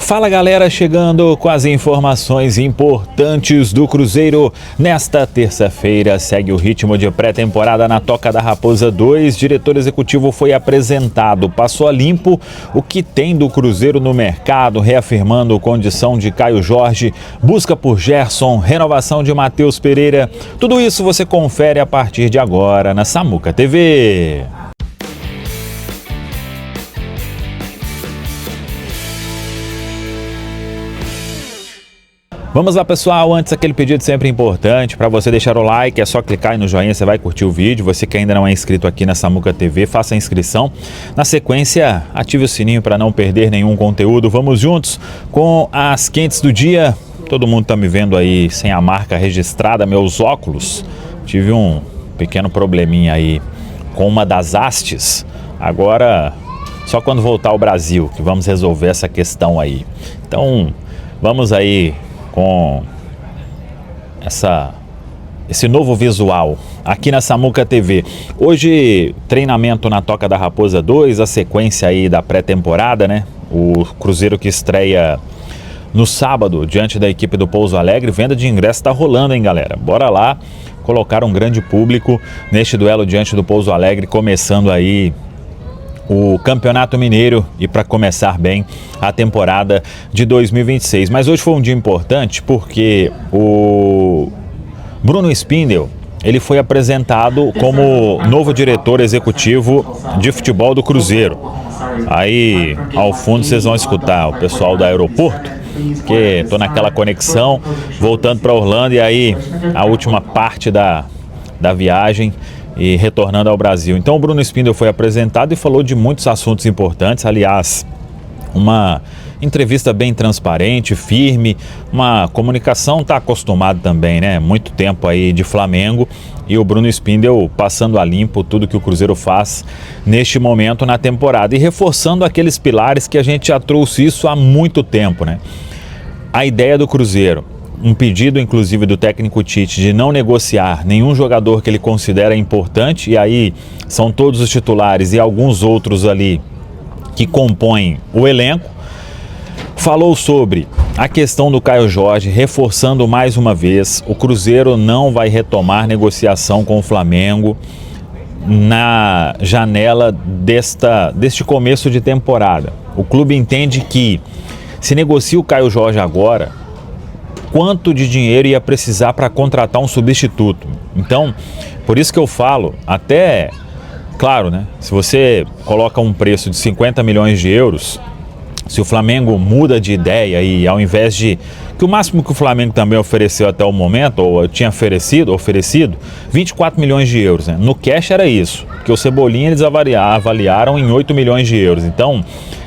Fala galera, chegando com as informações importantes do Cruzeiro. Nesta terça-feira segue o ritmo de pré-temporada na Toca da Raposa 2. Diretor executivo foi apresentado, passou a limpo o que tem do Cruzeiro no mercado, reafirmando condição de Caio Jorge, busca por Gerson, renovação de Matheus Pereira. Tudo isso você confere a partir de agora na Samuca TV. Vamos lá pessoal, antes aquele pedido sempre importante para você deixar o like, é só clicar aí no joinha, você vai curtir o vídeo. Você que ainda não é inscrito aqui na Samuca TV, faça a inscrição. Na sequência, ative o sininho para não perder nenhum conteúdo. Vamos juntos com as quentes do dia. Todo mundo tá me vendo aí sem a marca registrada, meus óculos. Tive um pequeno probleminha aí com uma das hastes. Agora, só quando voltar ao Brasil que vamos resolver essa questão aí. Então, vamos aí com esse novo visual aqui na Samuca TV. Hoje, treinamento na Toca da Raposa 2, a sequência aí da pré-temporada, né? O Cruzeiro que estreia no sábado diante da equipe do Pouso Alegre. Venda de ingresso tá rolando, hein, galera? Bora lá colocar um grande público neste duelo diante do Pouso Alegre, começando aí o Campeonato Mineiro e para começar bem a temporada de 2026. Mas hoje foi um dia importante porque o Bruno Spindel, ele foi apresentado como novo diretor executivo de futebol do Cruzeiro. Aí ao fundo vocês vão escutar o pessoal do aeroporto, que estou naquela conexão, voltando para Orlando, e aí a última parte da viagem e retornando ao Brasil. Então o Bruno Spindel foi apresentado e falou de muitos assuntos importantes. Aliás, uma entrevista bem transparente, firme, uma comunicação, tá acostumado também, né? Muito tempo aí de Flamengo, e o Bruno Spindel passando a limpo tudo que o Cruzeiro faz neste momento na temporada e reforçando aqueles pilares que a gente já trouxe isso há muito tempo, né? A ideia do Cruzeiro, um pedido inclusive do técnico Tite de não negociar nenhum jogador que ele considera importante, e aí são todos os titulares e alguns outros ali que compõem o elenco. Falou sobre a questão do Caio Jorge, reforçando mais uma vez, o Cruzeiro não vai retomar negociação com o Flamengo na janela deste começo de temporada. O clube entende que se negocia o Caio Jorge agora, quanto de dinheiro ia precisar para contratar um substituto. Então, por isso que eu falo, até, claro, né? Se você coloca um preço de 50 milhões de euros, se o Flamengo muda de ideia e ao invés de, que o máximo que o Flamengo também ofereceu até o momento, ou tinha oferecido 24 milhões de euros, né? No cash era isso, porque o Cebolinha eles avaliaram em 8 milhões de euros. Então,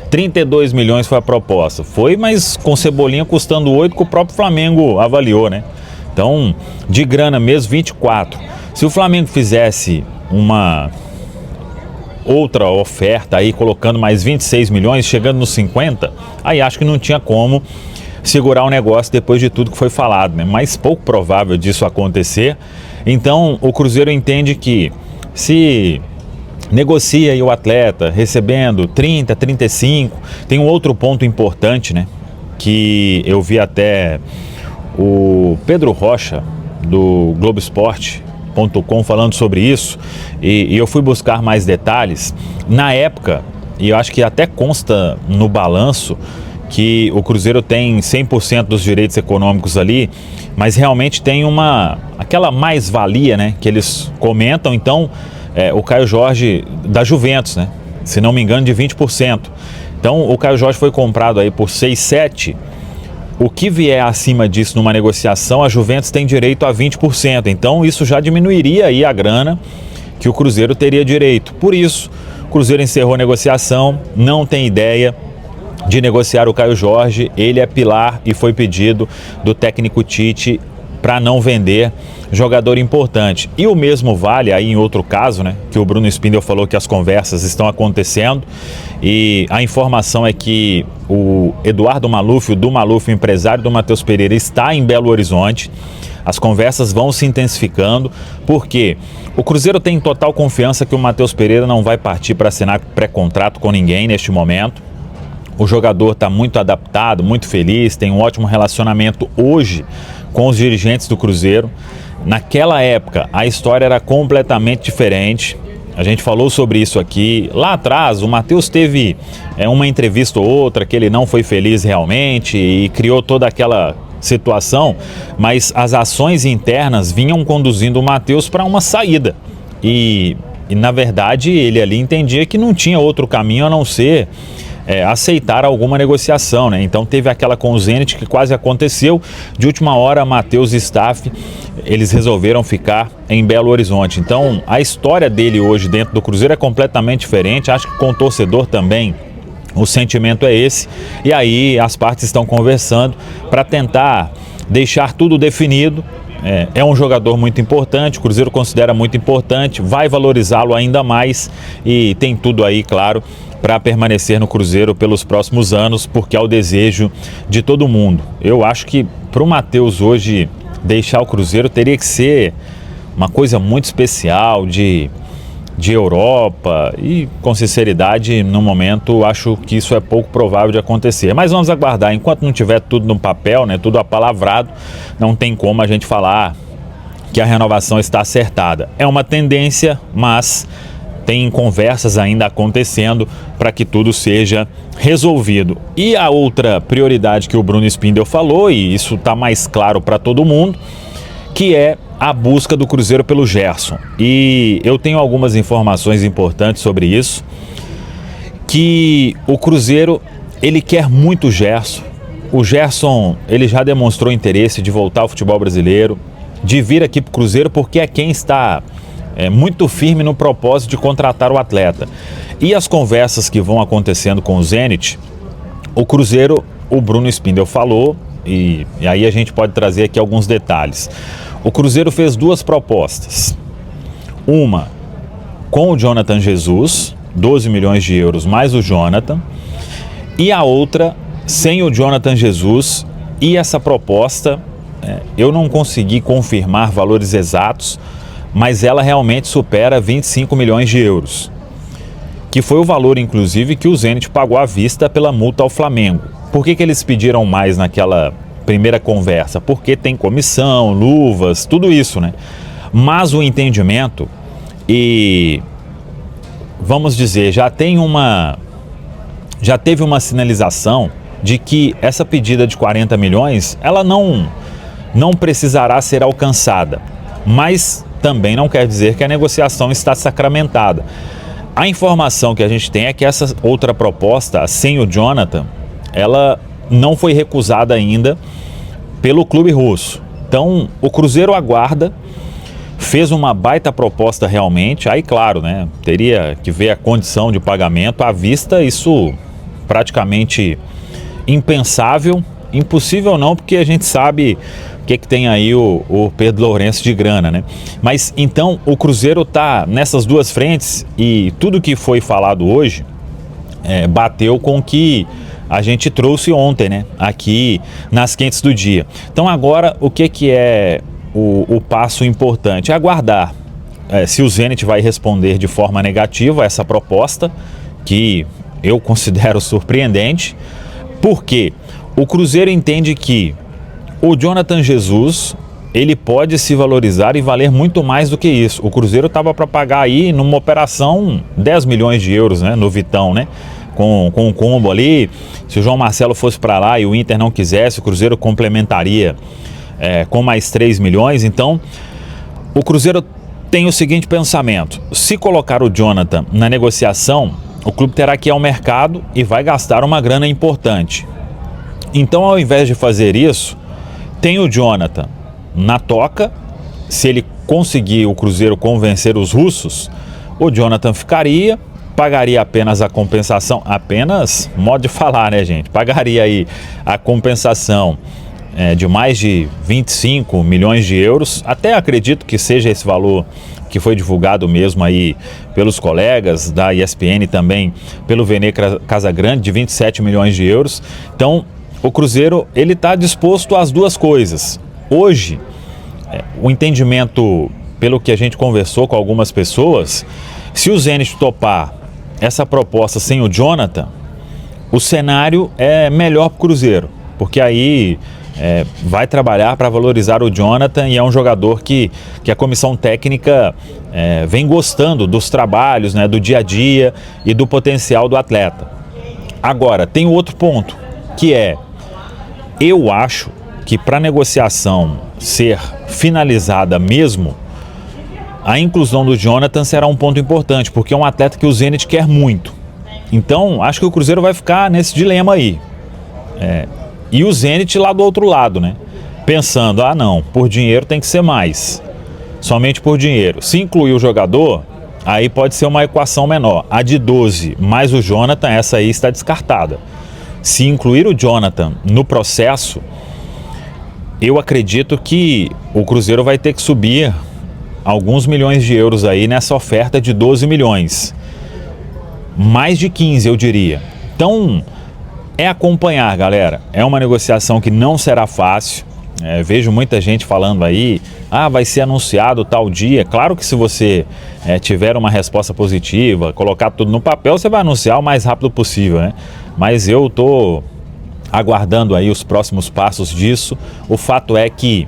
32 milhões foi a proposta. Foi, mas com Cebolinha custando 8 que o próprio Flamengo avaliou, né? Então, de grana mesmo, 24. Se o Flamengo fizesse uma outra oferta aí, colocando mais 26 milhões, chegando nos 50, aí acho que não tinha como segurar o negócio depois de tudo que foi falado, né? Mas pouco provável disso acontecer. Então, o Cruzeiro entende que se negocia aí o atleta recebendo 30, 35. Tem um outro ponto importante, né? Que eu vi até o Pedro Rocha do Globoesporte.com falando sobre isso, e eu fui buscar mais detalhes. Na época, e eu acho que até consta no balanço, que o Cruzeiro tem 100% dos direitos econômicos ali, mas realmente tem aquela mais-valia, né? Que eles comentam. Então, o Caio Jorge da Juventus, né? Se não me engano, de 20%. Então o Caio Jorge foi comprado aí por 6, 7. O que vier acima disso numa negociação, a Juventus tem direito a 20%. Então isso já diminuiria aí a grana que o Cruzeiro teria direito. Por isso, o Cruzeiro encerrou a negociação, não tem ideia de negociar o Caio Jorge. Ele é pilar e foi pedido do técnico Tite para não vender jogador importante. E o mesmo vale aí em outro caso, né, que o Bruno Spindel falou que as conversas estão acontecendo, e a informação é que o Eduardo Maluf, o empresário do Matheus Pereira, está em Belo Horizonte. As conversas vão se intensificando, porque o Cruzeiro tem total confiança que o Matheus Pereira não vai partir para assinar pré-contrato com ninguém neste momento. O jogador está muito adaptado, muito feliz, tem um ótimo relacionamento hoje com os dirigentes do Cruzeiro. Naquela época, a história era completamente diferente. A gente falou sobre isso aqui. Lá atrás, o Matheus teve uma entrevista ou outra que ele não foi feliz realmente e criou toda aquela situação, mas as ações internas vinham conduzindo o Matheus para uma saída. E na verdade, ele ali entendia que não tinha outro caminho a não ser aceitar alguma negociação, né? Então teve aquela com o Zenit que quase aconteceu. De última hora, Matheus e staff, eles resolveram ficar em Belo Horizonte. Então a história dele hoje dentro do Cruzeiro é completamente diferente. Acho que com o torcedor também o sentimento é esse. E aí as partes estão conversando para tentar deixar tudo definido. É um jogador muito importante, o Cruzeiro considera muito importante, vai valorizá-lo ainda mais e tem tudo aí, claro, para permanecer no Cruzeiro pelos próximos anos, porque é o desejo de todo mundo. Eu acho que para o Matheus hoje deixar o Cruzeiro teria que ser uma coisa muito especial de Europa e, com sinceridade, no momento acho que isso é pouco provável de acontecer. Mas vamos aguardar, enquanto não tiver tudo no papel, né, tudo apalavrado, não tem como a gente falar que a renovação está acertada. É uma tendência, mas tem conversas ainda acontecendo para que tudo seja resolvido. E a outra prioridade que o Bruno Spindel falou, e isso está mais claro para todo mundo, que é a busca do Cruzeiro pelo Gerson. E eu tenho algumas informações importantes sobre isso, que o Cruzeiro, ele quer muito o Gerson. O Gerson, ele já demonstrou interesse de voltar ao futebol brasileiro, de vir aqui para o Cruzeiro, porque é quem está muito firme no propósito de contratar o atleta. E as conversas que vão acontecendo com o Zenit, o Cruzeiro, o Bruno Spindel falou, e aí a gente pode trazer aqui alguns detalhes. O Cruzeiro fez duas propostas. Uma com o Jonathan Jesus, 12 milhões de euros mais o Jonathan, e a outra sem o Jonathan Jesus. E essa proposta, eu não consegui confirmar valores exatos, mas ela realmente supera 25 milhões de euros, que foi o valor, inclusive, que o Zenit pagou à vista pela multa ao Flamengo. Por que eles pediram mais naquela primeira conversa? Porque tem comissão, luvas, tudo isso, né? Mas o entendimento, e vamos dizer, já teve uma sinalização de que essa pedida de 40 milhões, ela não precisará ser alcançada, mas também não quer dizer que a negociação está sacramentada. A informação que a gente tem é que essa outra proposta, sem o Jonathan, ela não foi recusada ainda pelo clube russo. Então, o Cruzeiro aguarda, fez uma baita proposta realmente, aí claro, né, teria que ver a condição de pagamento à vista, isso praticamente impensável, impossível não, porque a gente sabe o que tem aí o Pedro Lourenço de grana, né? Mas então o Cruzeiro está nessas duas frentes e tudo que foi falado hoje bateu com o que a gente trouxe ontem, né? Aqui nas quentes do dia. Então agora o que é o passo importante? É aguardar se o Zenit vai responder de forma negativa a essa proposta, que eu considero surpreendente, porque o Cruzeiro entende que o Jonathan Jesus, ele pode se valorizar e valer muito mais do que isso. O Cruzeiro estava para pagar aí numa operação 10 milhões de euros, né, no Vitão, né? Com um combo ali, se o João Marcelo fosse para lá e o Inter não quisesse, o Cruzeiro complementaria com mais 3 milhões. Então, o Cruzeiro tem o seguinte pensamento: se colocar o Jonathan na negociação, o clube terá que ir ao mercado e vai gastar uma grana importante. Então, ao invés de fazer isso, tem o Jonathan na toca. Se ele conseguir o Cruzeiro convencer os russos, o Jonathan ficaria, pagaria apenas a compensação, apenas modo de falar, né, gente? Pagaria aí a compensação de mais de 25 milhões de euros. Até acredito que seja esse valor que foi divulgado mesmo aí pelos colegas da ESPN, também pelo Vene Casagrande, de 27 milhões de euros. Então, o Cruzeiro, ele está disposto às duas coisas. Hoje, o entendimento, pelo que a gente conversou com algumas pessoas, se o Zenit topar essa proposta sem o Jonathan, o cenário é melhor para o Cruzeiro, porque aí vai trabalhar para valorizar o Jonathan e é um jogador que a comissão técnica vem gostando dos trabalhos, né, do dia a dia e do potencial do atleta. Agora, tem outro ponto, que eu acho que para a negociação ser finalizada mesmo, a inclusão do Jonathan será um ponto importante, porque é um atleta que o Zenit quer muito. Então, acho que o Cruzeiro vai ficar nesse dilema aí. E o Zenit lá do outro lado, né? Pensando, não, por dinheiro tem que ser mais. Somente por dinheiro. Se incluir o jogador, aí pode ser uma equação menor. A de 12 mais o Jonathan, essa aí está descartada. Se incluir o Jonathan no processo, eu acredito que o Cruzeiro vai ter que subir alguns milhões de euros aí nessa oferta de 12 milhões. Mais de 15, eu diria. Então, é acompanhar, galera. É uma negociação que não será fácil. Vejo muita gente falando aí, vai ser anunciado tal dia. Claro que se você tiver uma resposta positiva, colocar tudo no papel, você vai anunciar o mais rápido possível, né? Mas eu estou aguardando aí os próximos passos disso. O fato é que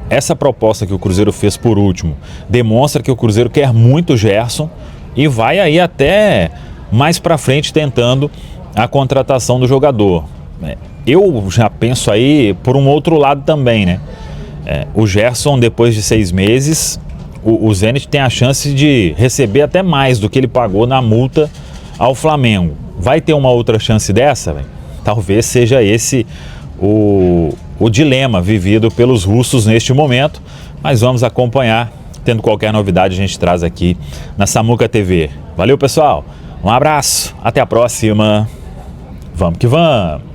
essa proposta que o Cruzeiro fez por último demonstra que o Cruzeiro quer muito o Gerson e vai aí até mais para frente tentando a contratação do jogador. Eu já penso aí por um outro lado também, né? O Gerson, depois de 6 meses, o Zenit tem a chance de receber até mais do que ele pagou na multa ao Flamengo. Vai ter uma outra chance dessa, véio? Talvez seja esse o dilema vivido pelos russos neste momento, mas vamos acompanhar. Tendo qualquer novidade, a gente traz aqui na Samuca TV. Valeu, pessoal. Um abraço. Até a próxima. Vamos que vamos.